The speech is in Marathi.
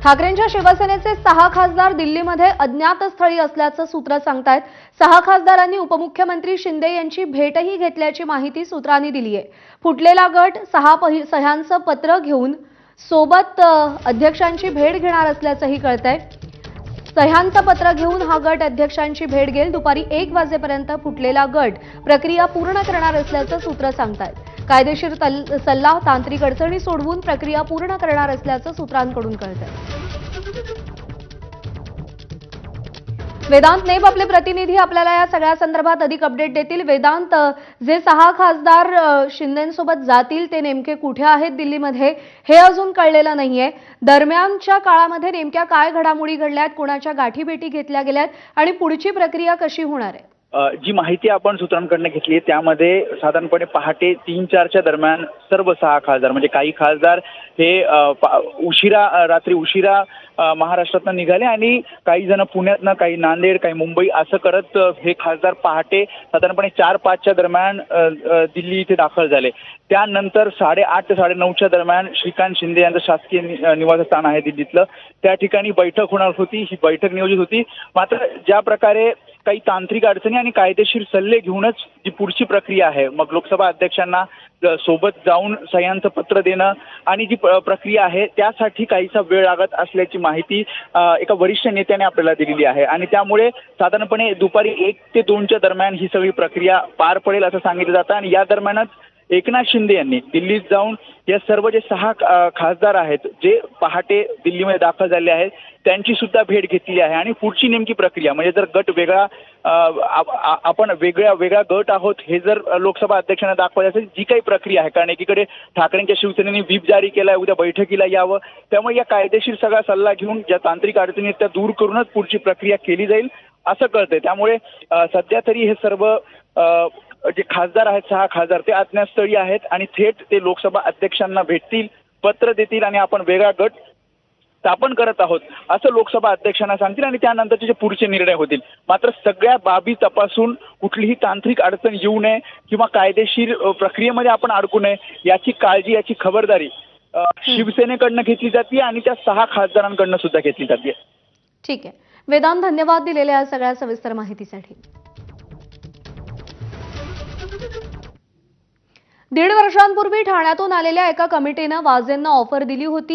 ठाकरेंच्या शिवसेनेचे 6 खासदार दिल्लीमध्ये अज्ञात स्थळी असल्याचं सूत्र सांगतायत। 6 खासदारांनी उपमुख्यमंत्री शिंदे यांची भेटही घेतल्याची माहिती सूत्रांनी दिली आहे। फुटलेला गट 6 सह्यांचं पत्र घेऊन सोबत अध्यक्षांची भेट घेणार असल्याचंही कळतंय। सह्यांचं पत्र घेऊन हा गट अध्यक्षांची भेट घेईल। दुपारी 1 वाजेपर्यंत फुटलेला गट प्रक्रिया पूर्ण करणार असल्याचं सूत्र सांगतायत। कायदेशीर सल्ला, तांत्रिक अडचणी सोडवून प्रक्रिया पूर्ण करणार असल्याचं सूत्रांकडून कळतंय। वेदांत नेब आपले प्रतिनिधी आपल्याला या सगळ्या संदर्भात अधिक अपडेट देतील। वेदांत, जे 6 खासदार शिंदेंसोबत जातील ते नेमके कुठे आहेत दिल्लीमध्ये हे अजून कळलेलं नाहीये। दरम्यानच्या काळामध्ये नेमक्या काय घडामोडी घडल्यात, कोणाच्या गाठीभेटी घेतल्या गेल्यात आणि पुढची प्रक्रिया कशी होणार आहे? जी माहिती आपण सूत्रांकडून घेतली त्यामध्ये साधारणपणे पहाटे 3-4च्या दरम्यान सर्व 6 खासदार म्हणजे काही खासदार हे रात्री उशिरा महाराष्ट्रातून निघाले आणि काही जण पुण्यातनं, काही नांदेड, काही मुंबई असं करत हे खासदार पहाटे साधारणपणे 4-5च्या दरम्यान दिल्ली इथे दाखल झाले। त्यानंतर 8:30 ते 9:30च्या दरम्यान श्रीकांत शिंदे यांचं शासकीय निवासस्थान आहे दिल्लीतलं, त्या ठिकाणी बैठक होणार होती। ही बैठक नियोजित होती, मात्र ज्या प्रकारे काही तांत्रिक अडचणी आणि कायदेशीर सल्ले घेऊनच जी पुढची प्रक्रिया आहे, मग लोकसभा अध्यक्षांना सोबत जाऊन सह्यांचं पत्र देणं आणि जी प्रक्रिया आहे त्यासाठी काहीसा वेळ लागत असल्याची माहिती एका वरिष्ठ नेत्याने आपल्याला दिलेली आहे आणि त्यामुळे साधारणपणे दुपारी 1 ते 2च्या दरम्यान ही सगळी प्रक्रिया पार पडेल असं सांगितलं जातं। आणि या दरम्यानच एकनाथ शिंदे यांनी दिल्लीत जाऊन या सर्व जे 6 खासदार आहेत जे पहाटे दिल्लीमध्ये दाखल झाले आहेत त्यांची सुद्धा भेट घेतली आहे आणि पुढची नेमकी प्रक्रिया म्हणजे जर गट वेगळा आपण वेगळा गट आहोत हे जर लोकसभा अध्यक्षांना दाखवायचं असेल जी काही प्रक्रिया आहे, कारण एकीकडे ठाकरेंच्या शिवसेनेने व्हीप जारी केलाय उद्या बैठकीला यावं, त्यामुळे या कायदेशीर सगळा सल्ला घेऊन ज्या तांत्रिक अडचणी आहेत त्या दूर करूनच पुढची प्रक्रिया केली जाईल असं कळतंय। त्यामुळे सध्या तरी हे सर्व जे खासदार आहेत 6 खासदार ते अज्ञातस्थळी आहेत आणि थेट ते लोकसभा अध्यक्षांना भेटतील, पत्र देतील आणि आपण वेगळा गट स्थापन करत आहोत असं लोकसभा अध्यक्षांना सांगतील आणि त्यानंतरचे जे पुढचे निर्णय होतील। मात्र सगळ्या बाबी तपासून कुठलीही तांत्रिक अडचण येऊ नये किंवा कायदेशीर प्रक्रियेमध्ये आपण अडकू नये याची काळजी, याची खबरदारी शिवसेनेकडनं घेतली जाते आणि त्या 6 खासदारांकडनं सुद्धा घेतली जाते। ठीक आहे वेदांत, धन्यवाद दिलेल्या या सगळ्या सविस्तर माहितीसाठी। 1.5 वर्षांपूर्वी ठाण्यातून आलेल्या एका कमिटीनं वाजेंना ऑफर दिली होती।